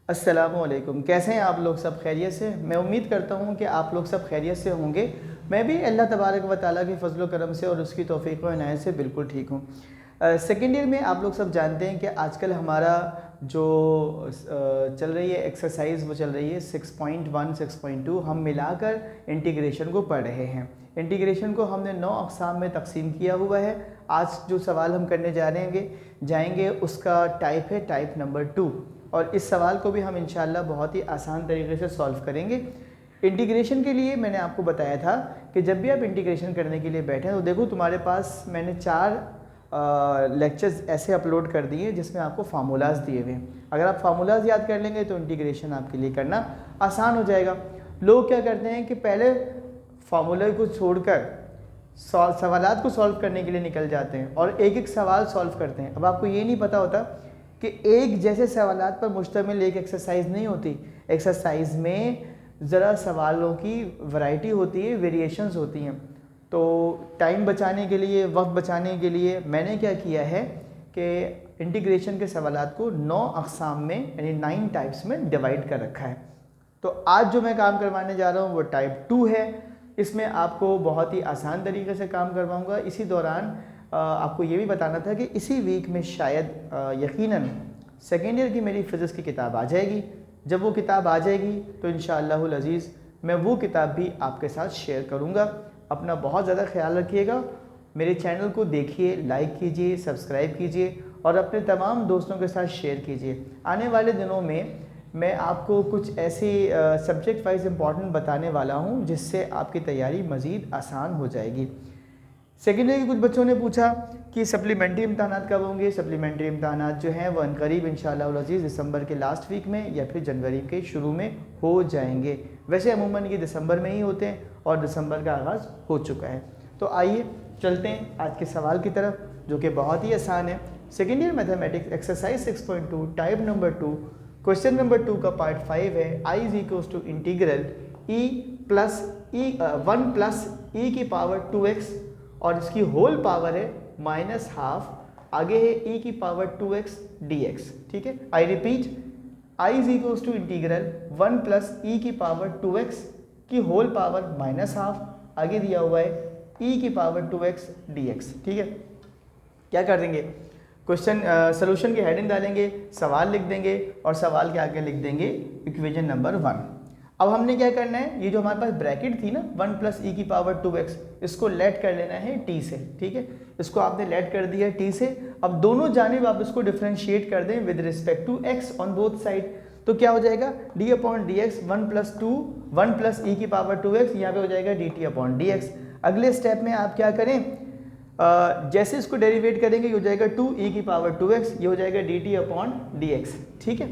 अस्सलामुअलैकुम। कैसे हैं आप लोग? सब खैरियत से? मैं उम्मीद करता हूं कि आप लोग सब खैरियत से होंगे। मैं भी अल्लाह तबारक व तआला के फजल व करम से और उसकी तौफीक व इनायत से बिल्कुल ठीक हूं। सेकेंड ईयर में आप लोग सब जानते हैं कि आजकल हमारा जो चल रही है एक्सरसाइज वो चल रही है 6.1 6.2। हम मिलाकर इंटीग्रेशन को पढ़ रहे हैं। इंटीग्रेशन को हमने 9 अक़साम में तकसीम किया हुआ है। आज जो सवाल हम करने जाएंगे उसका टाइप है टाइप नंबर 2, और इस सवाल को भी हम इंशाल्लाह बहुत ही आसान तरीके से सॉल्व करेंगे। इंटीग्रेशन के लिए मैंने आपको बताया था कि जब भी आप इंटीग्रेशन करने के लिए बैठें तो देखो तुम्हारे पास मैंने 4 लेक्चर्स ऐसे अपलोड कर दिए जिसमें आपको फार्मूलाज दिए हुए हैं। अगर आप फार्मूलाज याद कर लेंगे तो इंटीग्रेशन आपके लिए करना आसान हो जाएगा। लोग क्या करते हैं कि पहले फार्मूले को छोड़कर सवालात को सॉल्व करने के लिए निकल जाते हैं और एक एक सवाल सॉल्व करते हैं। अब आपको ये नहीं पता होता कि एक जैसे सवालात पर मुश्तमिल एक एक्सरसाइज नहीं होती। एक्सरसाइज में ज़रा सवालों की वैरायटी होती है, वेरिएशंस होती हैं। तो टाइम बचाने के लिए, वक्त बचाने के लिए मैंने क्या किया है कि इंटीग्रेशन के सवालात को 9 अक़साम में यानी 9 टाइप्स में डिवाइड कर रखा है। तो आज जो मैं काम करवाने जा रहा हूँ वो टाइप 2 है। इसमें आपको बहुत ही आसान तरीके से काम करवाऊँगा। इसी दौरान आपको ये भी बताना था कि इसी वीक में शायद यकीनन सेकेंड ईयर की मेरी फ़िज़िक्स की किताब आ जाएगी। जब वो किताब आ जाएगी तो इंशाअल्लाहुल अज़ीज़ मैं वो किताब भी आपके साथ शेयर करूँगा। अपना बहुत ज़्यादा ख्याल रखिएगा। मेरे चैनल को देखिए, लाइक कीजिए, सब्सक्राइब कीजिए और अपने तमाम दोस्तों के साथ शेयर कीजिए। आने वाले दिनों में मैं आपको कुछ ऐसे सब्जेक्ट वाइज इम्पॉर्टेंट बताने वाला हूँ जिससे आपकी तैयारी मज़ीद आसान हो जाएगी। सेकेंड ईयर के कुछ बच्चों ने पूछा कि सप्लीमेंट्री इम्तहानात कब होंगे। सप्लीमेंट्री इम्तहानात जो हैं वो अनकरीब इंशाअल्लाह अज़ीज़ दिसंबर के लास्ट वीक में या फिर जनवरी के शुरू में हो जाएंगे। वैसे अमूमन ये दिसंबर में ही होते हैं और दिसंबर का आगाज़ हो चुका है। तो आइए चलते हैं आज के सवाल की तरफ जो कि बहुत ही आसान है। Second year mathematics exercise 6.2 type number 2 question number 2 का पार्ट 5 है। I is equals to integral e plus 1 plus e की पावर 2x और इसकी होल पावर है -12, आगे है e की पावर 2x dx। ठीक है, I repeat, I is equals to integral 1 plus e की पावर 2x की होल पावर -12, आगे दिया हुआ है e की पावर 2x dx। ठीक है, क्या कर देंगे, क्वेश्चन सोल्यूशन की हेडिंग डालेंगे, सवाल लिख देंगे और सवाल के आगे लिख देंगे इक्वेशन नंबर 1। अब हमने क्या करना है, ये जो हमारे पास ब्रैकेट थी ना 1 प्लस ई की पावर 2x, इसको लेट कर लेना है t से। ठीक है, इसको आपने लेट कर दिया t से। अब दोनों जानिब आप इसको डिफरेंशिएट कर दें with respect to x on both side. तो क्या हो जाएगा d upon D X 1 plus E की पावर 2x, यहाँ पे हो जाएगा dt अपॉन डी एक्स। अगले स्टेप में आप क्या करें, जैसे इसको डेरिवेट करेंगे ये हो जाएगा 2e की पावर 2x, ये हो जाएगा dt अपॉन dx। ठीक है,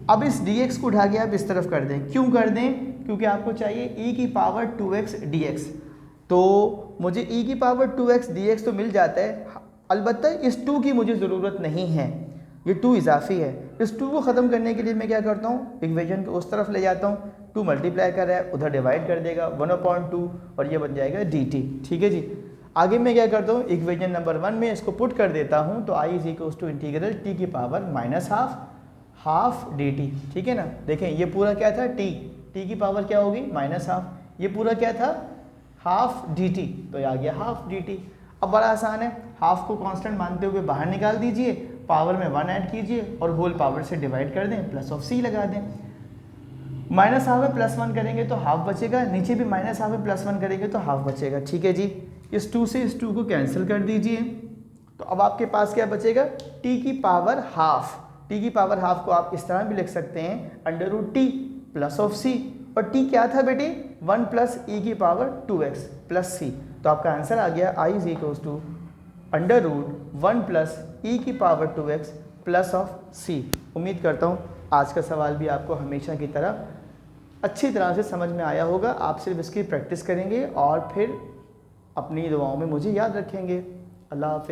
अब इस dx को उठा के आप इस तरफ कर दें। क्यों कर दें, क्योंकि आपको चाहिए e की पावर 2x dx। तो मुझे e की पावर 2x dx तो मिल जाता है, अलबत्ता इस 2 की मुझे ज़रूरत नहीं है, ये 2 इजाफी है। इस 2 को ख़त्म करने के लिए मैं क्या करता हूँ, इक्वेशन को उस तरफ ले जाता हूँ, 2 मल्टीप्लाई कर रहा है उधर डिवाइड कर देगा 1/2 और ये बन जाएगा dt। ठीक है जी, आगे मैं क्या करता हूँ, इक्वेशन नंबर 1 में इसको पुट कर देता हूँ। तो I is equals to integral T की पावर -12 dt। ठीक है ना, देखें ये पूरा क्या था टी की पावर क्या होगी -12, ये पूरा क्या था हाफ dt, तो ये आ गया हाफ dt। अब बड़ा आसान है, हाफ को कांस्टेंट मानते हुए बाहर निकाल दीजिए, पावर में 1 ऐड कीजिए और होल पावर से डिवाइड कर दें, प्लस ऑफ c लगा दें। -12 में +1 करेंगे तो हाफ बचेगा, नीचे भी -12 में +1 करेंगे तो हाफ बचेगा। ठीक है जी, इस 2 से इस 2 को कैंसिल कर दीजिए। तो अब आपके पास क्या बचेगा, t की पावर हाफ। t की पावर हाफ को आप इस तरह भी लिख सकते हैं √t प्लस ऑफ c, और t क्या था बेटे 1 प्लस e की पावर 2x प्लस c। तो आपका आंसर आ गया i is equals to √1 plus e की power 2x plus of c। उम्मीद करता हूँ आज का सवाल भी आपको हमेशा की तरह अच्छी तरह से समझ में आया होगा। आप सिर्फ इसकी प्रैक्टिस करेंगे और फिर अपनी दुआओं में मुझे याद रखेंगे। अल्लाह हाफ़िज़।